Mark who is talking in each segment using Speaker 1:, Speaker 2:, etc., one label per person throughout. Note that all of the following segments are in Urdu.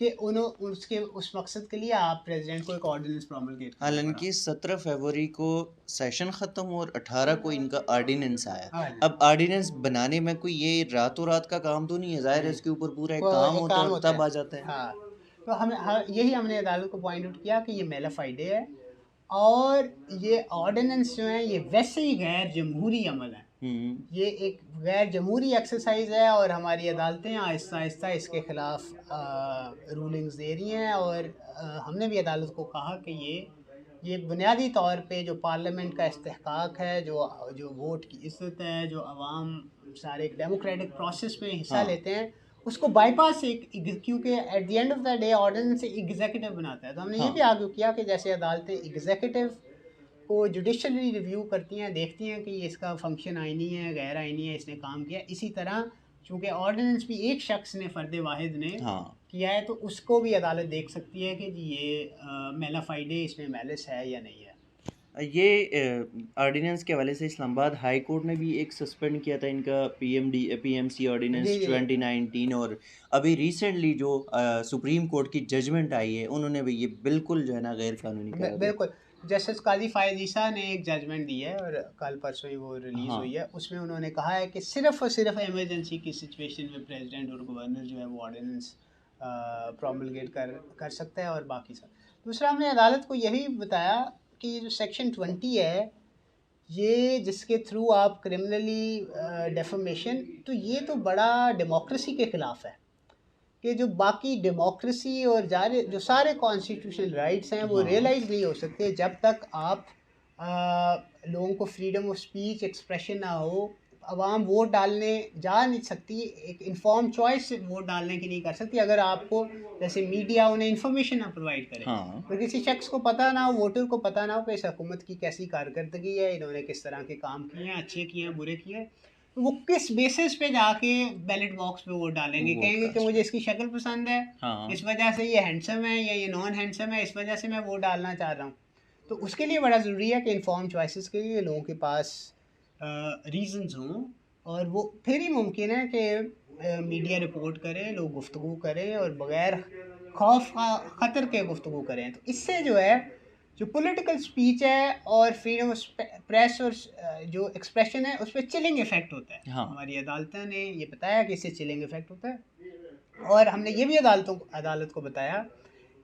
Speaker 1: کہ اس کے اس مقصد کے لیے آپ پریزیڈنٹ کو ایک آرڈیننس پروملگیٹ کریں.
Speaker 2: حالانکہ 17 فروری کو سیشن ختم ہوا اور 18 کو ان کا آرڈیننس آیا.
Speaker 1: ہاں جی.
Speaker 2: اب آرڈیننس بنانے میں کوئی یہ راتوں رات کا کام تو نہیں ہے، ظاہر ہے اس کے اوپر پورا ایک کام ہوتا ہے اور تب آ جاتا ہے.
Speaker 1: ہاں، تو ہم نے عدالت کو پوائنٹ آؤٹ کیا کہ یہ میلافائی ڈے ہے اور یہ آرڈیننس جو ہیں یہ ویسے ہی غیر جمہوری عمل ہے. یہ ایک غیر جمہوری ایکسرسائز ہے اور ہماری عدالتیں آہستہ آہستہ اس کے خلاف رولنگز دے رہی ہیں. اور ہم نے بھی عدالت کو کہا کہ یہ بنیادی طور پہ جو پارلیمنٹ کا استحقاق ہے، جو ووٹ کی عزت ہے، جو عوام سارے ایک ڈیموکریٹک پروسیس میں حصہ لیتے ہیں، اس کو بائی پاس کیونکہ at the end of the day ordinance executive بناتا ہے. تو ہم نے یہ بھی آرگیو کیا کہ جیسے عدالتیں ایگزیکٹو کو جوڈیشلی ریویو کرتی ہیں، دیکھتی ہیں کہ اس کا فنکشن آئینی ہے غیر آئینی ہے، اس نے کام کیا، اسی طرح چونکہ آرڈیننس بھی ایک شخص نے، فرد واحد نے کیا ہے، تو اس کو بھی عدالت دیکھ سکتی ہے کہ جی یہ میلافائی ڈے، اس میں میلس ہے یا نہیں ہے.
Speaker 2: یہ آرڈیننس کے حوالے سے اسلام آباد ہائی کورٹ نے بھی ایک سسپینڈ کیا تھا ان کا پی ایم سی آرڈیننس 2019، اور ابھی ریسنٹلی جو سپریم کورٹ کی ججمنٹ آئی ہے انہوں نے بھی یہ بالکل جو ہے نا غیر قانونی قرار دیا.
Speaker 1: بالکل. جسٹس قاضی فائز عیسیٰ نے ایک ججمنٹ دی ہے اور کل پرسوں ہی وہ ریلیز ہوئی ہے. اس میں انہوں نے کہا ہے کہ صرف اور صرف ایمرجنسی کی سچویشن میں پریزیڈنٹ اور گورنر جو ہے وہ آرڈیننس پروملگیٹ کر سکتا ہے اور باقی سب. دوسرا ہم نے عدالت کو یہی بتایا کہ یہ جو سیکشن 20 ہے، یہ جس کے تھرو آپ کرمنلی ڈیفیمیشن، تو یہ تو بڑا ڈیموکریسی کے خلاف ہے کہ جو باقی ڈیموکریسی اور جو سارے کانسٹیٹیوشنل رائٹس ہیں وہ ریئلائز نہیں ہو سکتے جب تک آپ لوگوں کو فریڈم آف اسپیچ ایکسپریشن نہ ہو. عوام ووٹ ڈالنے جا نہیں سکتی، ایک انفارم چوائس ووٹ ڈالنے کی نہیں کر سکتی اگر آپ کو جیسے میڈیا انہیں انفارمیشن نہ پرووائڈ کرے. تو کسی شخص کو پتہ نہ ہو، ووٹر کو پتہ نہ ہو کہ اس حکومت کی کیسی کارکردگی ہے، انہوں نے کس طرح کے کام کیے ہیں، اچھے کیے ہیں برے کیے ہیں، تو وہ کس بیسس پہ جا کے بیلٹ باکس پہ ووٹ ڈالیں گے. کہیں گے کہ مجھے اس کی شکل پسند ہے، اس وجہ سے یہ ہینڈسم ہے یا یہ نان ہینڈسم ہے، اس وجہ سے میں ووٹ ڈالنا چاہ رہا ہوں. تو اس کے لیے بڑا ضروری ہے کہ انفارم چوائسیز کے لیے لوگوں کے پاس ریزنز ہوں، اور وہ پھر ہی ممکن ہے کہ میڈیا رپورٹ کرے، لوگ گفتگو کریں اور بغیر خوف خطر کے گفتگو کریں. تو اس سے جو ہے جو پولیٹیکل سپیچ ہے اور فریڈم آف پریس اور جو ایکسپریشن ہے اس پہ چلنگ ایفیکٹ ہوتا ہے. ہماری عدالتوں نے یہ بتایا کہ اس سے چلنگ ایفیکٹ ہوتا ہے. اور ہم نے یہ بھی عدالت کو بتایا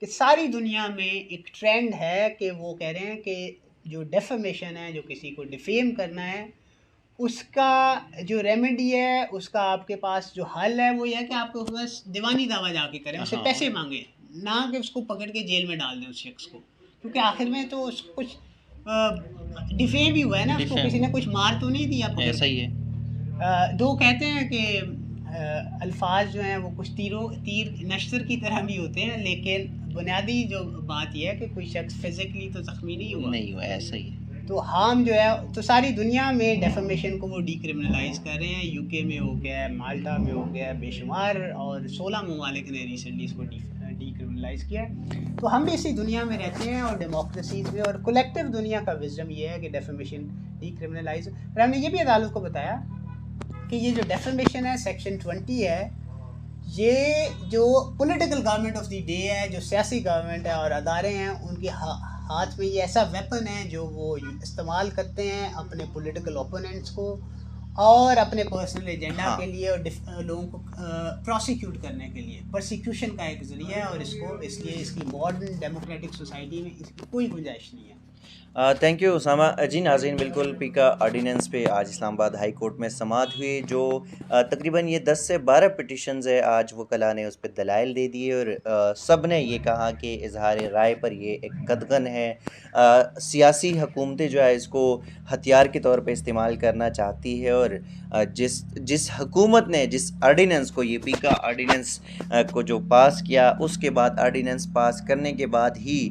Speaker 1: کہ ساری دنیا میں ایک ٹرینڈ ہے کہ وہ کہہ رہے ہیں کہ جو ڈیفیمیشن ہے، جو کسی کو ڈیفیم کرنا ہے، اس کا جو ریمیڈی ہے، اس کا آپ کے پاس جو حل ہے وہ یہ ہے کہ آپ کو بس دیوانی دعویٰ جا کے کریں، اس سے پیسے مانگیں، نہ کہ اس کو پکڑ کے جیل میں ڈال دیں اس شخص کو، کیونکہ آخر میں تو اس کچھ ڈیفیم ہی ہوا ہے نا، اس کو کسی نے کچھ مار تو نہیں دیا.
Speaker 2: ایسا ہی ہے.
Speaker 1: دو کہتے ہیں کہ الفاظ جو ہیں وہ کچھ تیر نشتر کی طرح بھی ہوتے ہیں، لیکن بنیادی جو بات یہ ہے کہ کوئی شخص فزیکلی تو زخمی نہیں ہوا.
Speaker 2: ایسا ہی ہے.
Speaker 1: تو ہم جو ہے تو ساری دنیا میں ڈیفیمیشن کو وہ ڈی کرمنلائز کر رہے ہیں. یو کے میں ہو گیا ہے، مالٹا میں ہو گیا ہے، بے شمار اور 16 ممالک نے ریسنٹلی اس کو ڈی کرمنلائز کیا ہے. تو ہم بھی اسی دنیا میں رہتے ہیں اور ڈیموکریسیز میں، اور کولیکٹیو دنیا کا وزڈم یہ ہے کہ ڈیفیمیشن ڈی کرمنلائز. اور ہم نے یہ بھی عدالت کو بتایا کہ یہ جو ڈیفیمیشن ہے سیکشن 20 ہے، یہ جو political government of the day ہے، جو سیاسی گورنمنٹ ہے اور ادارے ہیں، ان کے ہاتھ میں یہ ایسا ویپن ہے جو وہ استعمال کرتے ہیں اپنے پولیٹیکل اوپوننٹس کو اور اپنے پرسنل ایجنڈا کے لیے اور لوگوں کو پروسیکیوٹ کرنے کے لیے. پرسیکیوشن کا ایک ذریعہ ہے اور اس لیے اس کی ماڈرن ڈیموکریٹک سوسائٹی میں اس کی کوئی گنجائش نہیں ہے.
Speaker 2: تھینک یو اسامہ جی. ناظرین، بالکل پیکا آرڈیننس پہ آج اسلام آباد ہائی کورٹ میں سماعت ہوئی. جو تقریباً یہ 10 سے 12 پٹیشنز ہے، آج وکلاء نے اس پہ دلائل دے دیے اور سب نے یہ کہا کہ اظہار رائے پر یہ ایک قدغن ہے. سیاسی حکومتیں جو ہے اس کو ہتھیار کے طور پہ استعمال کرنا چاہتی ہے، اور جس حکومت نے جس آرڈیننس کو، یہ پیکا آرڈیننس کو جو پاس کیا، اس کے بعد آرڈیننس پاس کرنے کے بعد ہی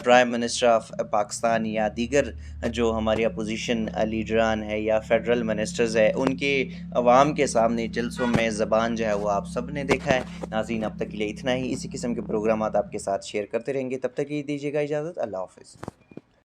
Speaker 2: پرائم منسٹر آف پاکستان یا دیگر جو ہماری اپوزیشن لیڈران ہے یا فیڈرل منسٹرز ہے، ان کے عوام کے سامنے جلسوں میں زبان جو ہے وہ آپ سب نے دیکھا ہے. ناظرین، اب تک کے لیے اتنا ہی. اسی قسم کے پروگرامات آپ کے ساتھ شیئر کرتے رہیں گے. تب تک یہ دیجیے گا اجازت. اللہ حافظ.